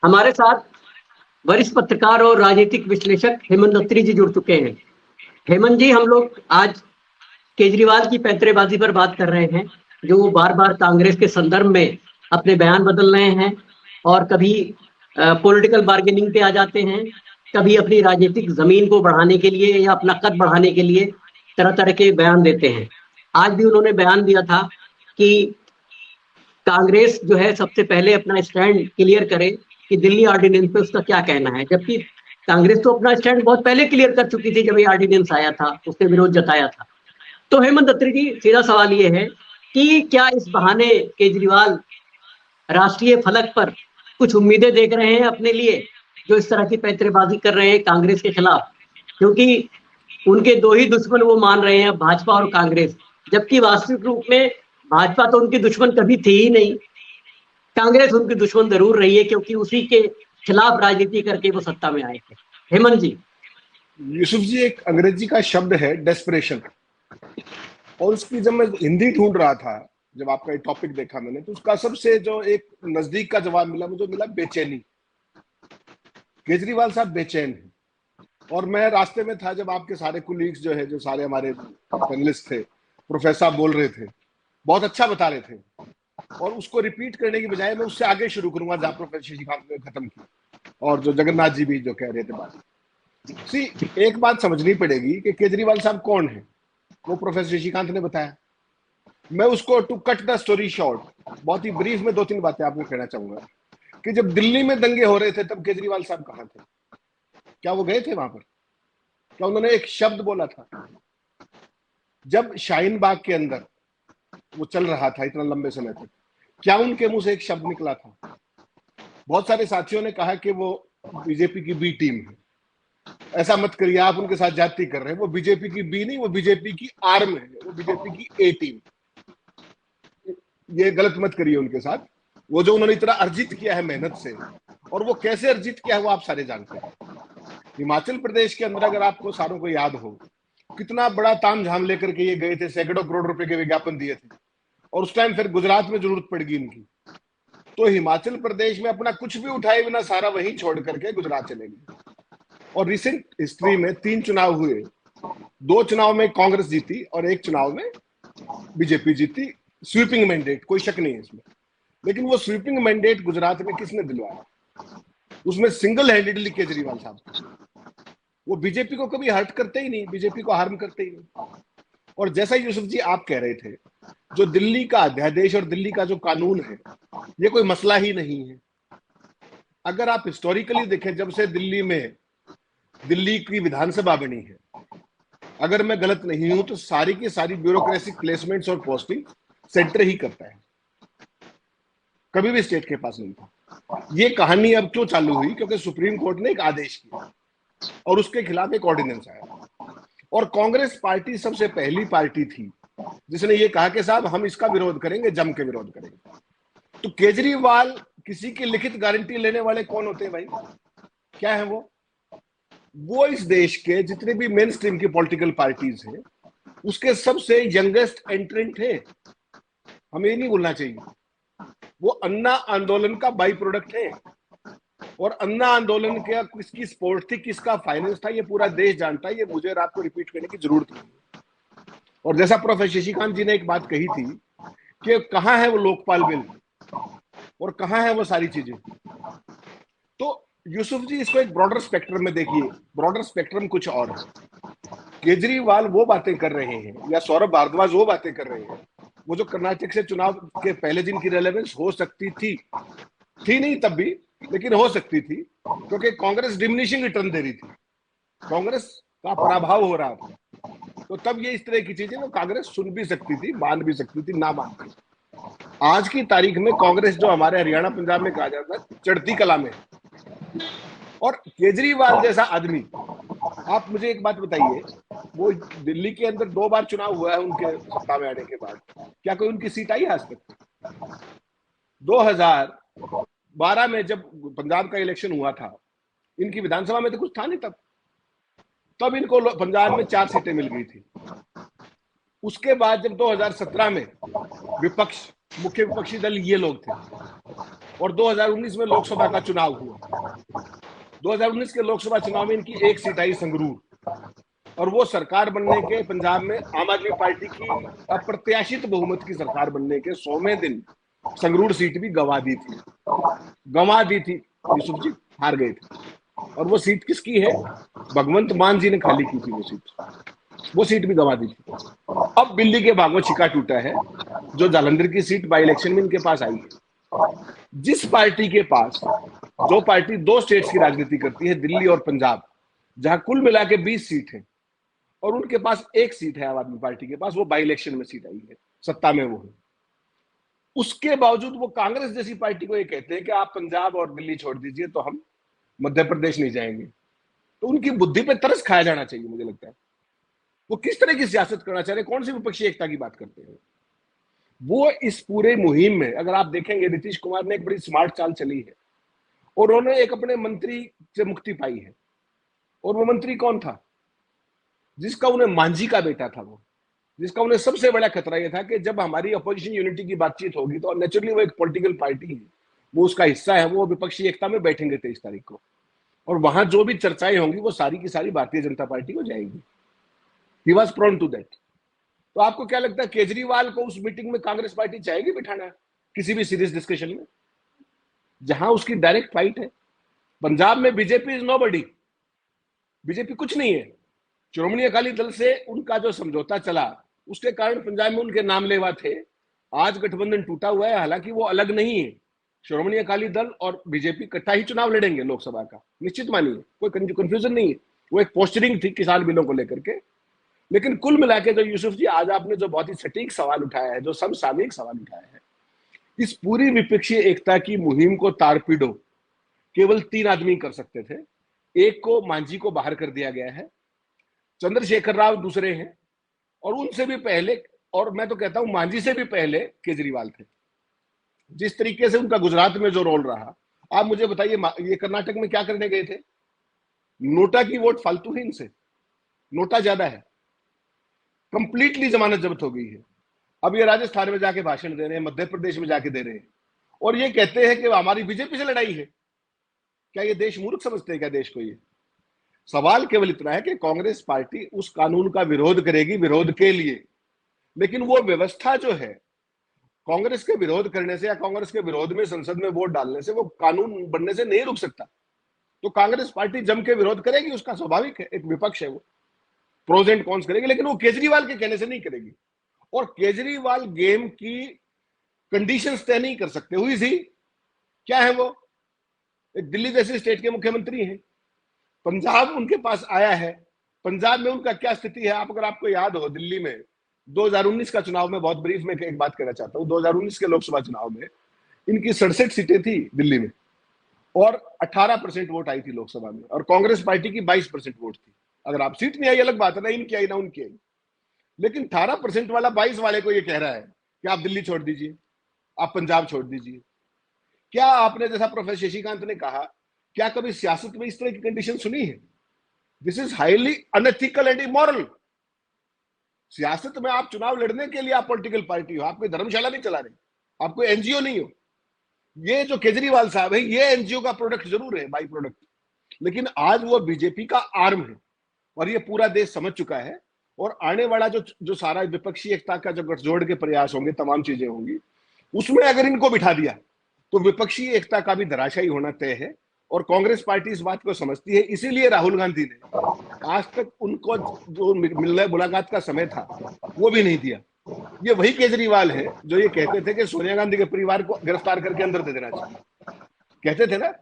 हमारे साथ वरिष्ठ पत्रकार और राजनीतिक विश्लेषक हेमंत अत्री जी जुड़ चुके हैं। हेमंत जी, हम लोग आज केजरीवाल की पैंतरेबाजी पर बात कर रहे हैं, जो वो बार बार कांग्रेस के संदर्भ में अपने बयान बदल रहे हैं और कभी पॉलिटिकल बार्गेनिंग पे आ जाते हैं, कभी अपनी राजनीतिक जमीन को बढ़ाने के लिए या अपना कद बढ़ाने के लिए तरह तरह के बयान देते हैं। आज भी उन्होंने बयान दिया था कि कांग्रेस जो है सबसे पहले अपना स्टैंड क्लियर करे कि दिल्ली ऑर्डिनेंस पे उसका क्या कहना है, जबकि कांग्रेस तो अपना स्टैंड बहुत पहले क्लियर कर चुकी थी जब ये ऑर्डिनेंस आया था, उसने विरोध जताया था। तो हेमंत अत्री जी, सीधा सवाल ये है कि क्या इस बहाने केजरीवाल राष्ट्रीय फलक पर कुछ उम्मीदें देख रहे हैं अपने लिए, जो इस तरह की पैंतरेबाजी कर रहे हैं कांग्रेस के खिलाफ? क्योंकि उनके दो ही दुश्मन वो मान रहे हैं, भाजपा और कांग्रेस, जबकि वास्तविक रूप में भाजपा तो उनकी दुश्मन कभी थी ही नहीं। कांग्रेस उनकी दुश्मन जरूर रही है, क्योंकि उसी के खिलाफ राजनीति करके वो सत्ता में आए थे। हेमंत जी। यूसुफ जी, एक अंग्रेजी का शब्द है डेस्परेशन, और उसकी जब मैं हिंदी ढूंढ रहा था, जब आपका ये टॉपिक देखा मैंने, तो उसका सबसे जो एक नजदीक का जवाब मिला मुझे, मिला बेचैनी। केजरीवाल साहब बेचैन है। और मैं रास्ते में था जब आपके सारे कुलीग्स जो है, जो सारे हमारे पैनलिस्ट थे, प्रोफेसर बोल रहे थे, बहुत अच्छा बता रहे थे, और उसको रिपीट करने की बजाय मैं उससे आगे शुरू करूंगा जहां प्रोफेसर शशिकांत ने खत्म की, और जो जगन्नाथ जी भी जो कह रहे थे बात। सी, एक बात समझनी पड़ेगी कि केजरीवाल साहब कौन है, वो प्रोफेसर शशिकांत ने बताया। मैं उसको to cut the story short, बहुत ही ब्रीफ में 2-3 बातें आपको कहना चाहूंगा कि जब दिल्ली में दंगे हो रहे थे तब केजरीवाल साहब कहां थे? क्या वो गए थे वहां पर? क्या उन्होंने एक शब्द बोला था? जब शाहीन बाग के अंदर वो चल रहा था इतना लंबे समय तक, क्या उनके मुंह से एक शब्द निकला था? बहुत सारे साथियों ने कहा कि वो बीजेपी की बी टीम है। ऐसा मत करिए, आप उनके साथ जाति कर रहे हैं। वो बीजेपी की बी नहीं, वो बीजेपी की आर्म है, वो बीजेपी की ए टीम। ये गलत मत करिए उनके साथ। वो जो उन्होंने इतना अर्जित किया है मेहनत से, और वो कैसे अर्जित किया है वो आप सारे जानते हैं। हिमाचल प्रदेश के अंदर अगर आपको सारों को याद हो, कितना बड़ा तामझाम लेकर के ये गए थे, सैकड़ों करोड़ रुपए के विज्ञापन दिए थे, और उस टाइम फिर गुजरात में जरूरत पड़गी इनकी, तो हिमाचल प्रदेश में अपना कुछ भी उठाए बिना सारा वहीं छोड़ करके गुजरात चले गए। और रिसेंट हिस्ट्री में 3 चुनाव हुए, 2 चुनाव में कांग्रेस जीती और 1 चुनाव में बीजेपी जीती। स्वीपिंग मैंडेट, कोई शक नहीं है इसमें। लेकिन वो स्वीपिंग मैंडेट गुजरात में किसने दिलवाया? उसमें सिंगल हैंडेडली केजरीवाल साहब। वो बीजेपी को कभी हर्ट करते ही नहीं, बीजेपी को हार्म करते ही नहीं। और जैसा यूसुफ जी आप कह रहे थे, जो दिल्ली का अध्यादेश और दिल्ली का जो कानून है, ये कोई मसला ही नहीं है। अगर आप हिस्टोरिकली देखें, जब से दिल्ली की विधानसभा बनी है, अगर मैं गलत नहीं हूं तो सारी की सारी ब्यूरोक्रेटिक प्लेसमेंट्स और पोस्टिंग सेंटर ही करता है, कभी भी स्टेट के पास नहीं था। ये कहानी अब क्यों चालू हुई? क्योंकि सुप्रीम कोर्ट ने एक आदेश किया और उसके खिलाफ एक ऑर्डिनेंस आया, और कांग्रेस पार्टी सबसे पहली पार्टी थी जिसने ये कहा कि साहब हम इसका विरोध करेंगे, जम के विरोध करेंगे। तो केजरीवाल किसी की लिखित गारंटी लेने वाले कौन होते हैं भाई? क्या है वो इस देश के जितने भी मेन स्ट्रीम की पॉलिटिकल पार्टीज हैं, उसके सबसे यंगेस्ट एंट्रेंट है। हमें ये नहीं भूलना चाहिए। वो अन्ना आंदोलन का बाई प्रोडक्ट है, और अन्ना आंदोलन का किसकी सपोर्ट थी, किसका फाइनेंस था, ये पूरा देश जानता है। ये मुझे रात को रिपीट करने की जरूरत नहीं। और जैसा प्रोफेसर शशिकांत जी ने एक बात कही थी कि कहां है वो लोकपाल बिल और कहां है वो सारी चीजें, तो यूसुफ जी इसको एक ब्रॉडर स्पेक्ट्रम में देखिए। ब्रॉडर स्पेक्ट्रम कुछ और है। केजरीवाल वो बातें कर रहे हैं, या सौरभ भारद्वाज वो बातें कर रहे हैं, वो जो कर्नाटक से चुनाव के पहले दिन की रेलेवेंस हो सकती थी नहीं तब भी, लेकिन हो सकती थी, क्योंकि कांग्रेस डिमिनिशिंग रिटर्न दे रही थी, कांग्रेस का पराभव हो रहा था। तो तब ये इस तरह की चीजें वो कांग्रेस सुन भी सकती थी, मान भी सकती थी, ना मान। आज की तारीख में कांग्रेस जो हमारे हरियाणा पंजाब में कहा जाता है चढ़ती कला में, और केजरीवाल जैसा आदमी, आप मुझे एक बात बताइए, वो दिल्ली के अंदर 2 बार चुनाव हुआ है उनके सत्ता में आने के बाद, क्या कोई उनकी सीट आई आज तक? 2012 में जब पंजाब का इलेक्शन हुआ था, इनकी विधानसभा में तो कुछ था नहीं तब इनको पंजाब में 4 सीटें मिल गई थी। उसके बाद जब 2017 में विपक्ष मुख्य विपक्षी दल ये लोग थे। और 2019 में लोकसभा का चुनाव हुआ। 2019 के लोकसभा चुनाव में इनकी एक सीट आई संगरूर, और वो सरकार बनने के पंजाब में आम आदमी पार्टी की अप्रत्याशित बहुमत की सरकार बनने के 100वें दिन संगरूर सीट भी गंवा दी थी। यूसुफ जी हार गए थे। और वो सीट किसकी है? भगवंत मान जी ने खाली की थी वो सीट भी गंवा दी थी। अब बिल्ली के भागों छिका टूटा है। जो जालंधर की सीट बाई इलेक्शन में इनके पास आई है, जिस पार्टी के पास, जो पार्टी 2 स्टेट्स की राजनीति करती है, दिल्ली और पंजाब, जहां कुल मिला के 20 सीट है, और उनके पास 1 सीट है आम आदमी पार्टी के पास, वो बाई इलेक्शन में सीट आई है, सत्ता में वो है। उसके बावजूद वो कांग्रेस जैसी पार्टी को ये कहते हैं कि आप पंजाब और दिल्ली छोड़ दीजिए तो हम मध्य प्रदेश नहीं जाएंगे। तो उनकी बुद्धि पे तरस खाया जाना चाहिए, मुझे लगता है। वो किस तरह की सियासत करना चाह रहे हैं, कौन सी विपक्षी एकता की बात करते हैं वो। इस पूरे मुहिम में अगर आप देखेंगे, नीतीश कुमार ने एक बड़ी स्मार्ट चाल चली है, और उन्होंने एक अपने मंत्री से मुक्ति पाई है। और वो मंत्री कौन था? जिसका उन्हें मांझी का बेटा था, वो जिसका उन्हें सबसे बड़ा खतरा यह था कि जब हमारी अपोजिशन यूनिटी की बातचीत होगी तो नेचुरली वो एक पॉलिटिकल पार्टी है, वो उसका हिस्सा है, वो विपक्षी एकता में बैठेंगे 23 तारीख को, और वहां जो भी चर्चाएं होंगी वो सारी की सारी भारतीय जनता पार्टी को जाएंगी। He was prone to that. तो आपको क्या लगता है, केजरीवाल को उस मीटिंग में कांग्रेस पार्टी चाहेगी बिठाना किसी भी सीरियस डिस्कशन में, जहां उसकी डायरेक्ट फाइट है? पंजाब में बीजेपी इज नोबडी, बीजेपी कुछ नहीं है। श्रोमणी अकाली दल से उनका जो समझौता चला, उसके कारण पंजाब में उनके नाम लेवा थे। आज गठबंधन टूटा हुआ है, हालांकि वो अलग नहीं है। श्रोमणी अकाली दल और बीजेपी इकट्ठा ही चुनाव लड़ेंगे लोकसभा का, निश्चित मानिए, कोई कंफ्यूजन नहीं है। वो एक पोस्टरिंग थी किसान बिलों को लेकर के। लेकिन कुल मिला के जो यूसुफ जी आज आपने जो बहुत ही सटीक सवाल उठाया है, जो समसामयिक सवाल उठाया है, इस पूरी विपक्षी एकता की मुहिम को तारपीडो केवल 3 आदमी कर सकते थे। एक को मांझी को बाहर कर दिया गया है, चंद्रशेखर राव दूसरे हैं, और उनसे भी पहले, और मैं तो कहता हूं मांझी से भी पहले केजरीवाल थे। जिस तरीके से उनका गुजरात में जो रोल रहा, आप मुझे बताइए ये कर्नाटक में क्या करने गए थे? नोटा की वोट फालतू है इनसे, नोटा ज्यादा है, कंप्लीटली जमानत जब्त हो गई है। अब ये राजस्थान में जाके भाषण दे रहे हैं, मध्य प्रदेश में जाके दे रहे हैं, और ये कहते हैं कि हमारी बीजेपी से लड़ाई है। क्या ये देश मूर्ख समझते हैं क्या देश को? ये सवाल केवल इतना है कि कांग्रेस पार्टी उस कानून का विरोध करेगी विरोध के लिए, लेकिन वो व्यवस्था जो है, कांग्रेस के विरोध करने से या कांग्रेस के विरोध में संसद में वोट डालने से वो कानून बनने से नहीं रुक सकता। तो कांग्रेस पार्टी जम के विरोध करेगी, उसका स्वाभाविक है, एक विपक्ष है, वो प्रोज एंड कॉन्स करेगी, लेकिन वो केजरीवाल के कहने से नहीं करेगी। और केजरीवाल गेम की कंडीशंस तय नहीं कर सकते। हुई थी क्या है? वो एक दिल्ली जैसी स्टेट के मुख्यमंत्री हैं, पंजाब उनके पास आया है। पंजाब में उनका क्या स्थिति है? अगर आपको याद हो, दिल्ली में 2019 का चुनाव में, बहुत ब्रीफ में एक बात कहना चाहता हूं, 2019 के लोकसभा चुनाव में इनकी 67 सीटें थी दिल्ली में, और 18% वोट आई थी लोकसभा में, और कांग्रेस पार्टी की 22% वोट थी। अगर आप सीट नहीं आई अलग बात है, ना इनकी आई ना उनकी आई, लेकिन 18% वाला 22 वाले को ये कह रहा है कि आप दिल्ली छोड़ दीजिए, आप पंजाब छोड़ दीजिए। क्या आपने, जैसा प्रोफेसर शशिकांत ने कहा, क्या कभी सियासत में इस तरह की कंडीशन सुनी है? This is highly unethical and immoral. सियासत में आप चुनाव लड़ने के लिए आप पॉलिटिकल पार्टी हो, आप कोई धर्मशाला नहीं चला रहे, आप कोई एनजीओ नहीं हो। ये जो केजरीवाल साहब है, ये एनजीओ का प्रोडक्ट जरूर है, बाई प्रोडक्ट, लेकिन आज वो बीजेपी का आर्म है, और ये पूरा देश समझ चुका है। और आने वाला जो सारा विपक्षी एकता का जो गठजोड़ के प्रयास होंगे, तमाम चीजें होंगी, उसमें अगर इनको बिठा दिया तो विपक्षी एकता का भी धराशायी होना तय है। और कांग्रेस पार्टी इस बात को समझती है, इसीलिए राहुल गांधी ने आज तक उनको जो मिलने मुलाकात का समय था वो भी नहीं दिया। ये वही केजरीवाल है जो ये कहते थे कि सोनिया गांधी के परिवार को गिरफ्तार करके अंदर दे देना चाहिए, कहते थे ना।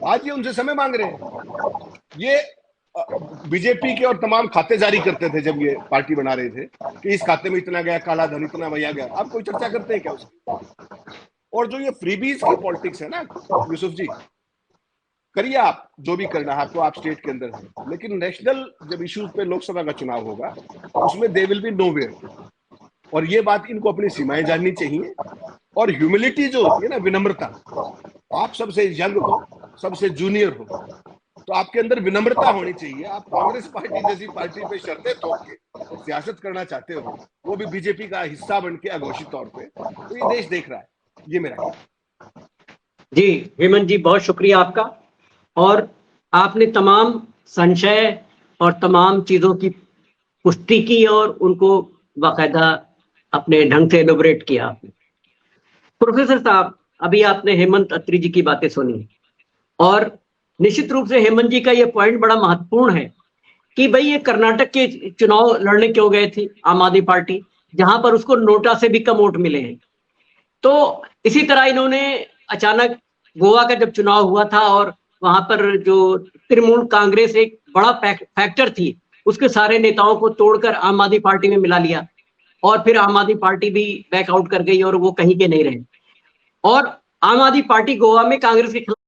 आज ये उनसे समय मांग रहे हैं। ये बीजेपी के और तमाम खाते जारी करते थे जब ये पार्टी बना रहे थे कि इस खाते में इतना गया, काला धन इतना भैया गया। आप कोई चर्चा करते हैं क्या उसकी? और जो ये फ्रीबीज की पॉलिटिक्स है ना यूसुफ जी, करिए आप जो भी करना है, आपको आप स्टेट के अंदर है, लेकिन नेशनल जब इश्यूज पे लोकसभा का चुनाव होगा उसमें दे विल बी नोवेयर। और ये बात इनको अपनी सीमाएं जाननी चाहिए। और ह्यूमिलिटी जो होती है ना, विनम्रता, आप सबसे यंग हो, सबसे जूनियर हो, तो आपके अंदर विनम्रता होनी चाहिए। आप कांग्रेस पार्टी जैसी पार्टी पे शर्तें थोप के सियासत करना चाहते हो, वो भी बीजेपी का हिस्सा बन के अघोषित तौर पे, तो ये देश देख रहा है। ये मेरा कहना। जी हेमंत जी, बहुत शुक्रिया आपका। और आपने तमाम संशय और तमाम चीजों की पुष्टि की और उनको बाकायदा अपने ढंग से एलोबरेट किया आपने। प्रोफेसर साहब, अभी आपने हेमंत अत्री जी की बातें सुनी और निश्चित रूप से हेमंत जी का ये पॉइंट बड़ा महत्वपूर्ण है कि भाई ये कर्नाटक के चुनाव लड़ने क्यों गए थे आम आदमी पार्टी, जहां पर उसको नोटा से भी कम वोट मिले हैं। तो इसी तरह इन्होंने अचानक गोवा का जब चुनाव हुआ था और वहां पर जो तृणमूल कांग्रेस एक बड़ा फैक्टर थी, उसके सारे नेताओं को तोड़कर आम आदमी पार्टी में मिला लिया और फिर आम आदमी पार्टी भी बैकआउट कर गई और वो कहीं के नहीं रहे। और आम आदमी पार्टी गोवा में कांग्रेस के खिलाफ